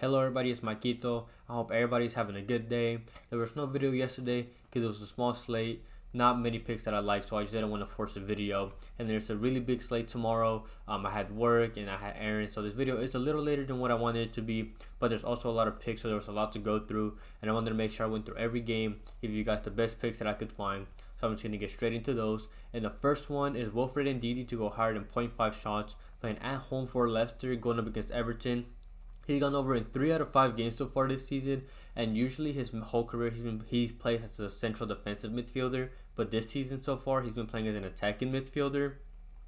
Hello everybody, it's Maikito. I hope everybody's having a good day. There was no video yesterday because it was a small slate, not many picks that I liked, so I just didn't want to force a video. And there's a really big slate tomorrow. I had work and I had errands, so this video is a little later than what I wanted it to be, but there's also a lot of picks, so there was a lot to go through, and I wanted to make sure I went through every game, give you guys the best picks that I could find. So I'm just going to get straight into those. And the first one is Wilfred Ndidi to go higher than 0.5 shots, playing at home for Leicester, going up against Everton. He's gone over in 3 out of 5 games so far this season, and usually his whole career he's played as a central defensive midfielder, but this season so far he's been playing as an attacking midfielder.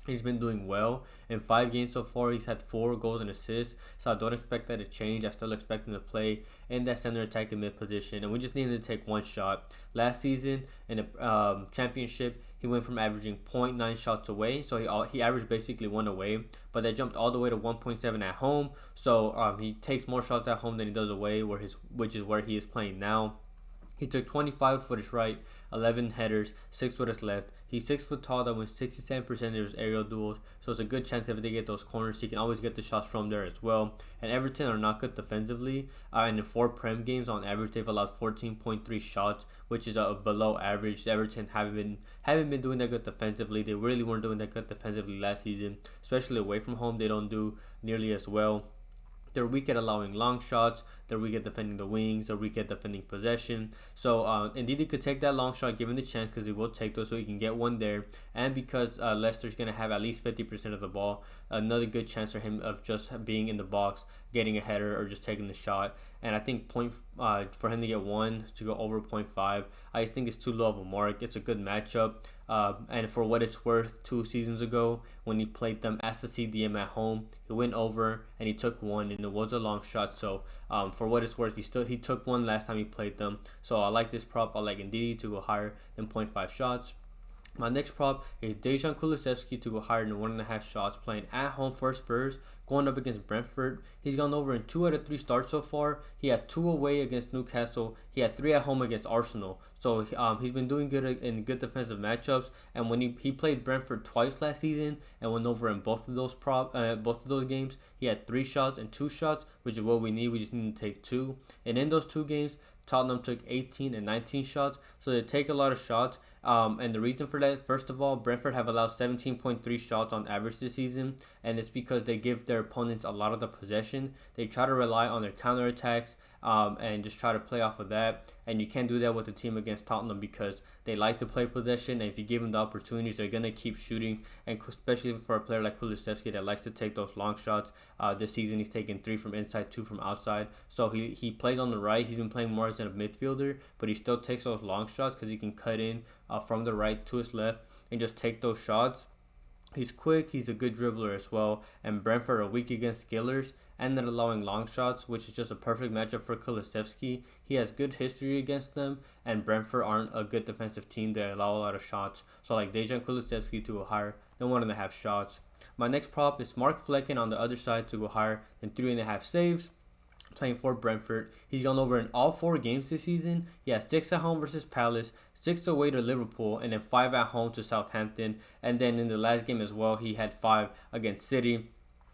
He's been doing well. In 5 games so far, he's had 4 goals and assists, so I don't expect that to change. I still expect him to play in that center attacking mid position, and we just need him to take one shot. Last season in the championship, he went from averaging 0.9 shots away, so he averaged basically 1 away, but that jumped all the way to 1.7 at home, so he takes more shots at home than he does away, which is where he is playing now. He took 25 with his right, 11 headers, 6 with his left. He's 6 foot tall that wins 67% of his aerial duels, so it's a good chance if they get those corners, he can always get the shots from there as well. And Everton are not good defensively, and in 4 Prem games on average they've allowed 14.3 shots, which is below average. Everton haven't been doing that good defensively. They really weren't doing that good defensively last season, especially away from home. They don't do nearly as well. They're weak at allowing long shots. They're weak at defending the wings. They're weak at defending possession. So Ndidi could take that long shot given the chance, because he will take those, so he can get one there. And because Leicester's going to have at least 50% of the ball, another good chance for him of just being in the box, getting a header, or just taking the shot. And I think for him to get 1 to go over 0.5, I just think it's too low of a mark. It's a good matchup. And for what it's worth, 2 seasons ago when he played them as the CDM at home, he went over and he took 1, and it was a long shot. So for what it's worth, he took 1 last time he played them. So I like this prop. I like Ndidi to go higher than 0.5 shots. My next prop is Kulusevski to go higher than 1.5 shots, playing at home for Spurs, going up against Brentford. He's gone over in 2 out of 3 starts so far. He had 2 away against Newcastle. He had 3 at home against Arsenal. So he's been doing good in good defensive matchups. And when he played Brentford twice last season and went over in both of those games, he had 3 shots and 2 shots, which is what we need. We just need to take 2. And in those 2 games, Tottenham took 18 and 19 shots, so they take a lot of shots. And the reason for that, first of all, Brentford have allowed 17.3 shots on average this season, and it's because they give their opponents a lot of the possession. They try to rely on their counterattacks and just try to play off of that. And you can't do that with the team against Tottenham, because they like to play possession, and if you give them the opportunities, they're going to keep shooting. And especially for a player like Kulusevski that likes to take those long shots, this season he's taken 3 from inside, 2 from outside. So he plays on the right. He's been playing more as a midfielder, but he still takes those long shots because he can cut in from the right to his left and just take those shots. He's quick, he's a good dribbler as well, and Brentford are weak against skillers and not allowing long shots, which is just a perfect matchup for Kulusevski. He has good history against them, and Brentford aren't a good defensive team. They allow a lot of shots, so I like Kulusevski to go higher than 1.5 shots. My next prop is Mark Flekken on the other side to go higher than 3.5 saves, playing for Brentford. He's gone over in all 4 games this season. He has 6 at home versus Palace, 6 away to Liverpool, and then 5 at home to Southampton. And then in the last game as well, he had 5 against City.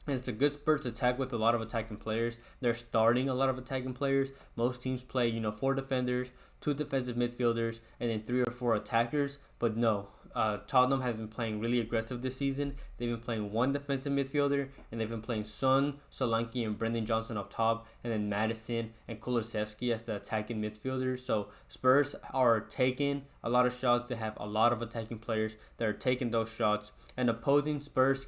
And it's a good Spurs attack with a lot of attacking players. They're starting a lot of attacking players. Most teams play, 4 defenders, 2 defensive midfielders, and then 3 or 4 attackers. But no, Tottenham has been playing really aggressive this season. They've been playing 1 defensive midfielder, and they've been playing Son, Solanke, and Brendan Johnson up top, and then Madison and Kulusevski as the attacking midfielders. So Spurs are taking a lot of shots. They have a lot of attacking players that are taking those shots. And opposing Spurs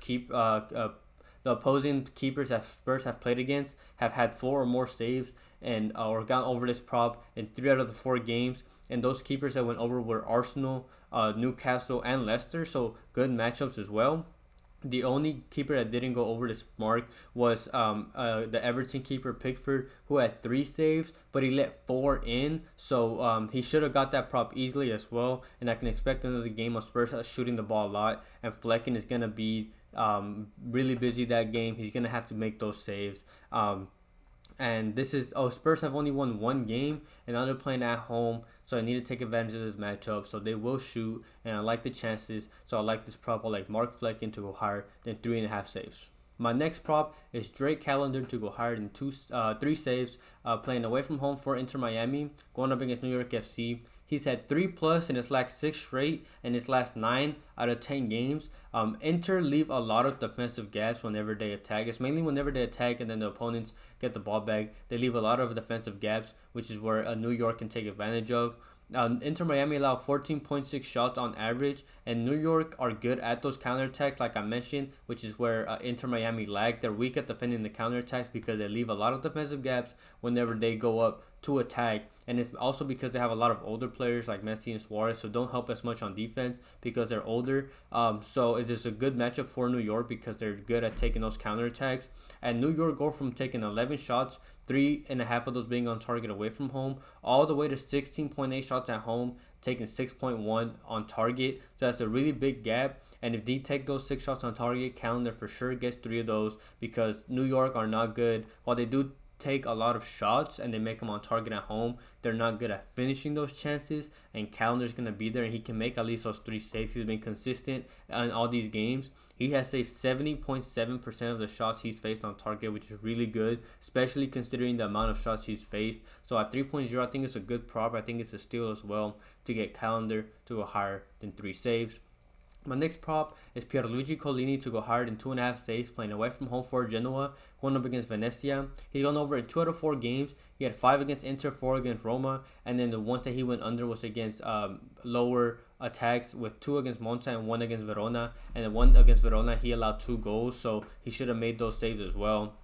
the opposing keepers that Spurs have played against have had 4 or more saves and or gone over this prop in 3 out of the 4 games. And those keepers that went over were Arsenal, Newcastle, and Leicester. So good matchups as well. The only keeper that didn't go over this mark was the Everton keeper Pickford, who had 3 saves, but he let 4 in. So he should have got that prop easily as well. And I can expect another game of Spurs shooting the ball a lot. And Flekken is going to be really busy that game. He's going to have to make those saves. And this is, Spurs have only won 1 game, and now they're playing at home, so I need to take advantage of this matchup. So they will shoot, and I like the chances. So I like this prop. I like Mark Flekken to go higher than 3.5 saves. My next prop is Drake Callender to go higher than 3 saves, playing away from home for Inter Miami, going up against New York FC. He's had 3+ in his last 6 straight and his last 9 out of 10 games. Inter leave a lot of defensive gaps whenever they attack. It's mainly whenever they attack and then the opponents get the ball back. They leave a lot of defensive gaps, which is where New York can take advantage of. Inter Miami allow 14.6 shots on average, and New York are good at those counterattacks, like I mentioned, which is where Inter Miami lag. They're weak at defending the counterattacks because they leave a lot of defensive gaps whenever they go up to attack. And it's also because they have a lot of older players like Messi and Suarez, so don't help as much on defense because they're older. So it is a good matchup for New York because they're good at taking those counterattacks. And New York go from taking 11 shots, 3.5 of those being on target away from home, all the way to 16.8 shots at home, taking 6.1 on target. So that's a really big gap. And if they take those 6 shots on target, Callender for sure gets 3 of those because New York are not good. While they do take a lot of shots and they make them on target at home, they're not good at finishing those chances, and Callender's going to be there and he can make at least those 3 saves. He's been consistent in all these games. He has saved 70.7% of the shots he's faced on target, which is really good, especially considering the amount of shots he's faced. So at 3.0, I think it's a good prop. I think it's a steal as well to get Callender to go higher than 3 saves. My next prop is Pierluigi Gollini to go higher than 2.5 saves, playing away from home for Genoa, going up against Venezia. He's gone over in 2 out of 4 games. He had 5 against Inter, 4 against Roma, and then the ones that he went under was against lower attacks, with 2 against Monza and 1 against Verona. And the 1 against Verona, he allowed 2 goals, so he should have made those saves as well.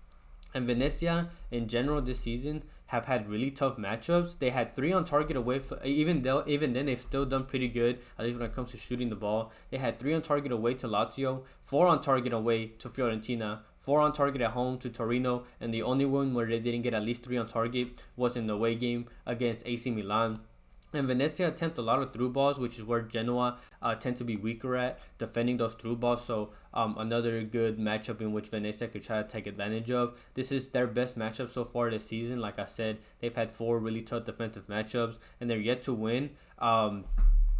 And Venezia, in general, this season have had really tough matchups. They had 3 on target away. Even then, they've still done pretty good, at least when it comes to shooting the ball. They had 3 on target away to Lazio, 4 on target away to Fiorentina, 4 on target at home to Torino, and the only one where they didn't get at least 3 on target was in the away game against AC Milan. And Venezia attempt a lot of through balls, which is where Genoa tend to be weaker at, defending those through balls. So another good matchup in which Venezia could try to take advantage of. This is their best matchup so far this season. Like I said, they've had 4 really tough defensive matchups, and they're yet to win.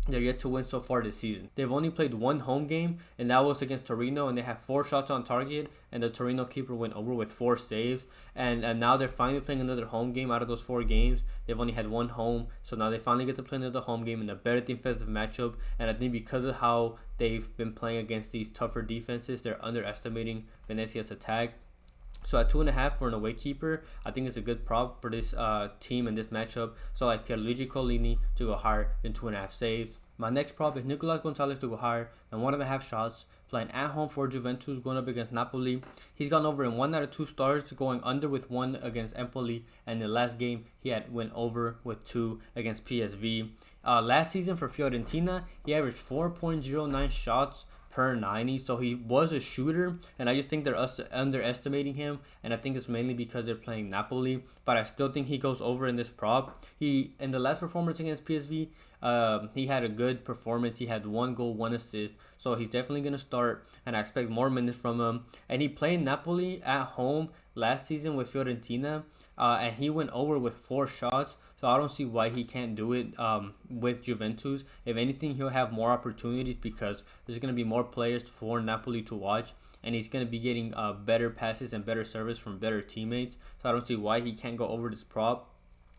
They're yet to win so far this season. They've only played 1 home game, and that was against Torino, and they had 4 shots on target, and the Torino keeper went over with 4 saves. And now they're finally playing another home game out of those 4 games. They've only had 1 home, so now they finally get to play another home game in a better defensive matchup. And I think because of how they've been playing against these tougher defenses, they're underestimating Venezia's attack. So at 2.5 for an away keeper, I think it's a good prop for this team and this matchup. So like Pierluigi Gollini to go higher than 2.5 saves. My next prop is Nicolas Gonzalez to go higher than 1.5 shots, playing at home for Juventus, going up against Napoli. He's gone over in 1 out of 2 starts, going under with 1 against Empoli, and the last game he had went over with 2 against PSV. Last season for Fiorentina, he averaged 4.09 shots per 90, so he was a shooter, and I just think they're underestimating him, and I think it's mainly because they're playing Napoli, but I still think he goes over in this prop. He, in the last performance against PSV, he had a good performance. He had 1 goal, 1 assist, so he's definitely going to start, and I expect more minutes from him. And he played Napoli at home last season with Fiorentina, and he went over with 4 shots, so I don't see why he can't do it with Juventus. If anything, he'll have more opportunities because there's going to be more players for Napoli to watch, and he's going to be getting better passes and better service from better teammates, so I don't see why he can't go over this prop.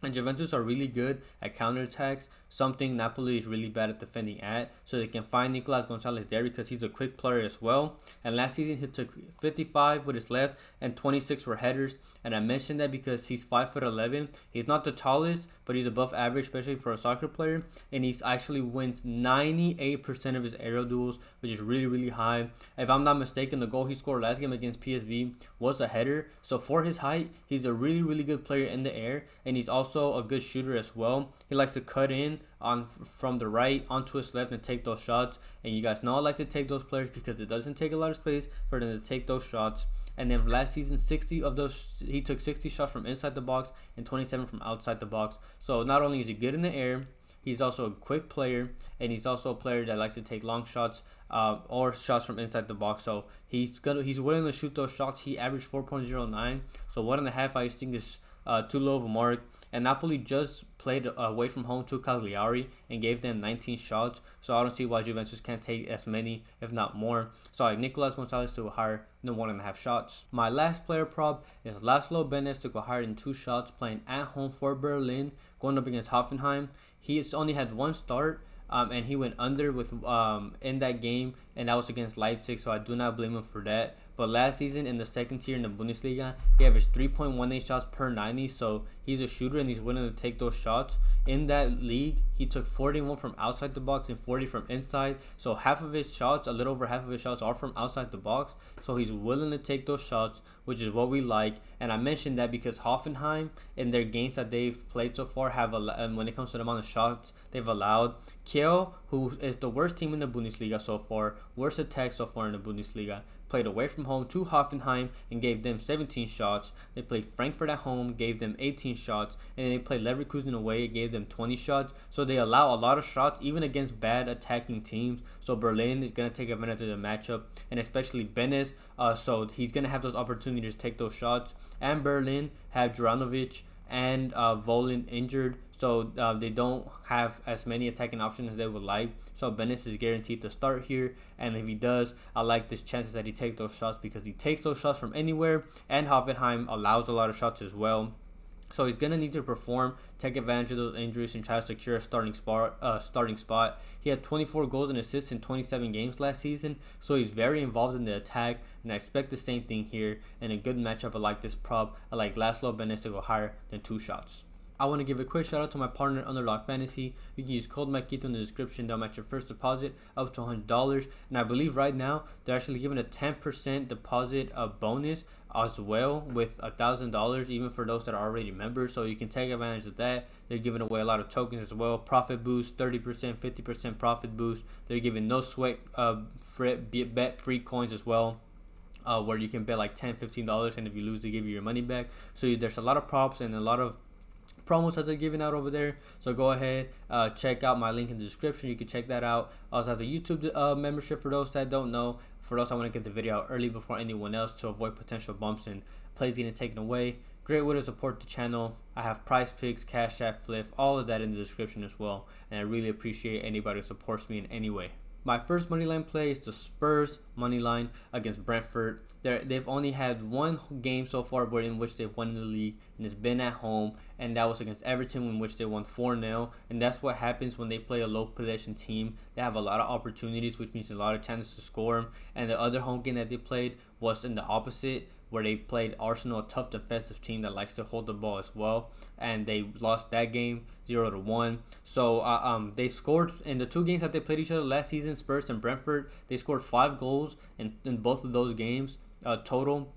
And Juventus are really good at counterattacks, something Napoli is really bad at defending at. So they can find Nicolas Gonzalez there because he's a quick player as well. And last season he took 55 with his left and 26 were headers. And I mentioned that because he's 5'11". He's not the tallest, but he's above average, especially for a soccer player. And he actually wins 98% of his aerial duels, which is really, really high. If I'm not mistaken, the goal he scored last game against PSV was a header. So for his height, he's a really, really good player in the air. And he's also a good shooter as well. He likes to cut in from the right onto his left and take those shots. And you guys know I like to take those players because it doesn't take a lot of space for them to take those shots. And then last season, 60 of those, he took 60 shots from inside the box and 27 from outside the box. So not only is he good in the air, he's also a quick player, and he's also a player that likes to take long shots or shots from inside the box. So he's willing to shoot those shots. He averaged 4.09. So 1.5 I just think is too low of a mark. And Napoli just played away from home to Cagliari and gave them 19 shots. So I don't see why Juventus can't take as many, if not more. So I like Nicolas Gonzalez to go higher than 1.5 shots. My last player prop is Laszlo Benes to go higher than 2 shots, playing at home for Berlin, going up against Hoffenheim. He has only had one start. And he went under with in that game, and that was against Leipzig, so I do not blame him for that. But last season in the second tier in the Bundesliga, he averaged 3.18 shots per 90, so he's a shooter and he's willing to take those shots. In that league, he took 41 from outside the box and 40 from inside, so half of his shots, a little over half of his shots, are from outside the box, so he's willing to take those shots, which is what we like. And I mentioned that because Hoffenheim, in their games that they've played so far, and when it comes to the amount of shots they've allowed, Kiel, who is the worst team in the Bundesliga so far, worst attack so far in the Bundesliga, played away from home to Hoffenheim and gave them 17 shots. They played Frankfurt at home, gave them 18 shots, and then they played Leverkusen away, gave them 20 shots. So they allow a lot of shots even against bad attacking teams. So Berlin is going to take advantage of the matchup, and especially Benes. So he's going to have those opportunities to take those shots. And Berlin have Juranovic and Volin injured, so they don't have as many attacking options as they would like. So Benes is guaranteed to start here, and if he does, I like this chances that he takes those shots because he takes those shots from anywhere, and Hoffenheim allows a lot of shots as well. So he's gonna need to perform, take advantage of those injuries, and try to secure a starting spot. He had 24 goals and assists in 27 games last season, so he's very involved in the attack, and I expect the same thing here. In a good matchup, I like this prop. I like Laszlo Benes to go higher than 2 shots. I want to give a quick shout out to my partner Underdog Fantasy. You can use code Maikito in the description. They'll match your first deposit up to $100. And I believe right now they're actually giving a 10% deposit bonus as well with $1,000, even for those that are already members. So you can take advantage of that. They're giving away a lot of tokens as well. Profit boost, 30%, 50% profit boost. They're giving no sweat bet free coins as well. Where you can bet like $10, $15, and if you lose, they give you your money back. So there's a lot of props and a lot of promos that they're giving out over there. So go ahead, check out my link in the description. You can check that out. I also have the YouTube membership for those that don't know. For those, I want to get the video out early before anyone else to avoid potential bumps and plays getting taken away. Great way to support the channel. I have PrizePicks, Cashapp, Fliff, all of that in the description as well. And I really appreciate anybody who supports me in any way. My first moneyline play is the Spurs moneyline against Brentford. They've only had one game so far in which they've won in the league, and it's been at home, and that was against Everton, in which they won 4-0. And that's what happens when they play a low possession team. They have a lot of opportunities, which means a lot of chances to score. And the other home game that they played was in the opposite, where they played Arsenal, a tough defensive team that likes to hold the ball as well, and they lost that game 0-1. So they scored in the 2 games that they played each other last season, Spurs and Brentford. They scored 5 goals in both of those games total,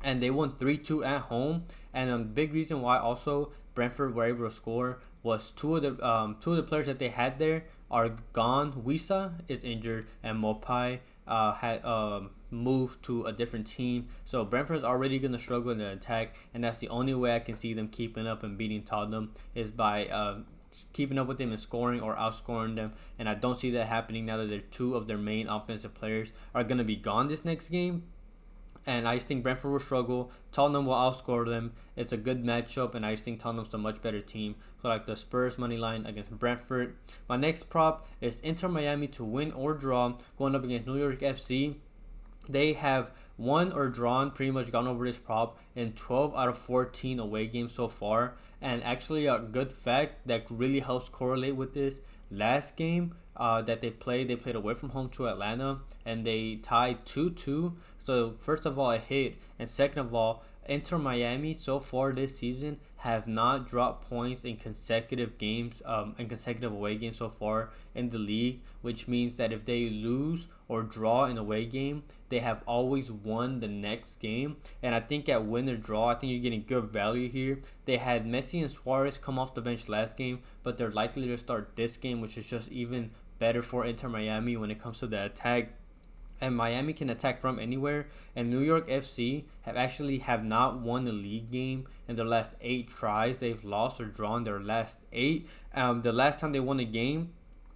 and they won 3-2 at home. And a big reason why also Brentford were able to score was two of the players that they had there are gone. Wisa is injured, and Mopai had moved to a different team. So Brentford's already going to struggle in the attack, and that's the only way I can see them keeping up and beating Tottenham is by keeping up with them and scoring or outscoring them. And I don't see that happening now that 2 of their main offensive players are going to be gone this next game. And I just think Brentford will struggle. Tottenham will outscore them. It's a good matchup, and I just think Tottenham's a much better team. So I like the Spurs money line against Brentford. My next prop is Inter Miami to win or draw, going up against New York FC. They have won or drawn, pretty much gone over this prop in 12 out of 14 away games so far. And actually a good fact that really helps correlate with this, last game that they played away from home to Atlanta, and they tied 2-2. So first of all, it hit, and second of all, Inter Miami so far this season have not dropped points in consecutive games, in consecutive away games so far in the league, which means that if they lose or draw an away game, they have always won the next game. And I think at win or draw, I think you're getting good value here. They had Messi and Suarez come off the bench last game, but they're likely to start this game, which is just even better for Inter Miami when it comes to the attack. And Miami can attack from anywhere. And New York FC have not won a league game in their last 8 tries. They've lost or drawn their last 8. The last time they won a game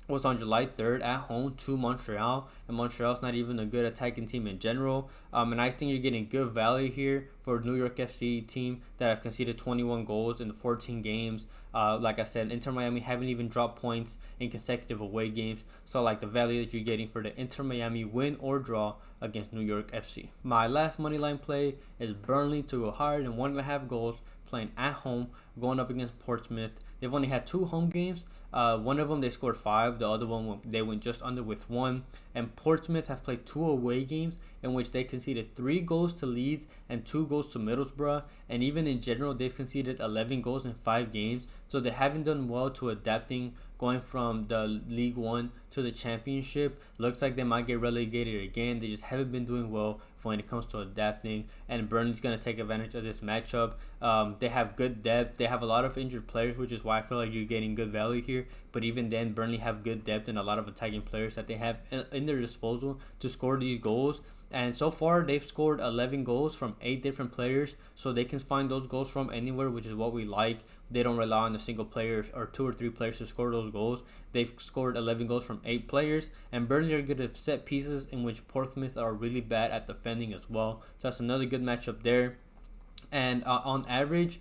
was on July 3rd at home to Montreal, and Montreal's not even a good attacking team in general. And I think you're getting good value here for New York FC team that have conceded 21 goals in 14 games. Like I said, Inter Miami haven't even dropped points in consecutive away games, so like the value that you're getting for the Inter Miami win or draw against New York FC. My last money line play is Burnley to go higher than 1.5 goals, playing at home, going up against Portsmouth. They've only had 2 home games. One of them they scored 5, the other one they went just under with 1. And Portsmouth have played 2 away games in which they conceded 3 goals to Leeds and 2 goals to Middlesbrough. And even in general, they've conceded 11 goals in 5 games. So they haven't done well to adapting going from the League One to the Championship. Looks like they might get relegated again. They just haven't been doing well when it comes to adapting, and Burnley's going to take advantage of this matchup. They have good depth. They have a lot of injured players, which is why I feel like you're getting good value here. But even then, Burnley have good depth and a lot of attacking players that they have in their disposal to score these goals. And so far, they've scored 11 goals from 8 different players, so they can find those goals from anywhere, which is what we like. They don't rely on a single player or 2 or 3 players to score those goals. They've scored 11 goals from 8 players, and Burnley are good at set pieces, in which Portsmouth are really bad at defending as well. So that's another good matchup there. And on average,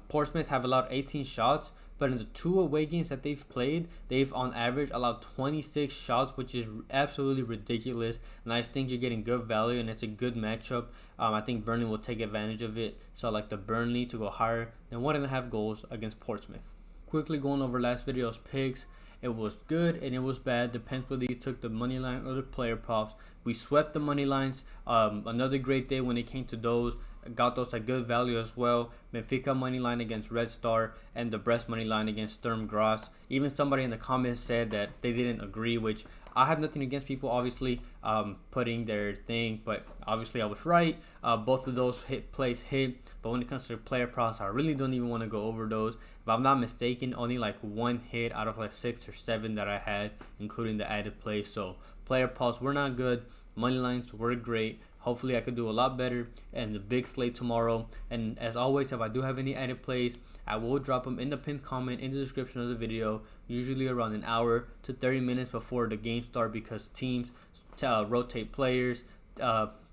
Portsmouth have allowed 18 shots, but in the 2 away games that they've played, they've on average allowed 26 shots, which is absolutely ridiculous. And I think you're getting good value, and it's a good matchup. I think Burnley will take advantage of it. So I like the Burnley to go higher than 1.5 goals against Portsmouth. Quickly going over last video's picks. It was good and it was bad. Depends whether you took the money line or the player props. We swept the money lines. Another great day when it came to those. Got those at good value as well. Benfica money line against Red Star and the Brest money line against Sturm Graz. Even somebody in the comments said that they didn't agree, which I have nothing against people obviously putting their thing, but obviously I was right. Both of those plays hit, but when it comes to player props, I really don't even want to go over those. If I'm not mistaken, only like 1 hit out of like 6 or 7 that I had, including the added plays. So player props were not good. Money lines were great. Hopefully I could do a lot better and the big slate tomorrow. And as always, if I do have any added plays, I will drop them in the pinned comment in the description of the video, usually around an hour to 30 minutes before the game start, because teams rotate players.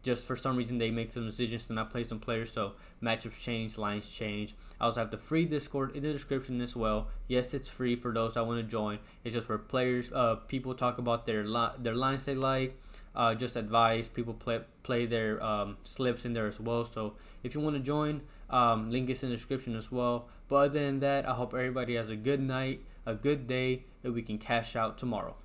Just for some reason they make some decisions to not play some players, so matchups change, lines change. I also have the free Discord in the description as well. Yes, it's free for those that want to join. It's just where players, people talk about their lines they like. Just advice. People play their slips in there as well. So if you want to join, link is in the description as well. But other than that, I hope everybody has a good night, a good day, and we can cash out tomorrow.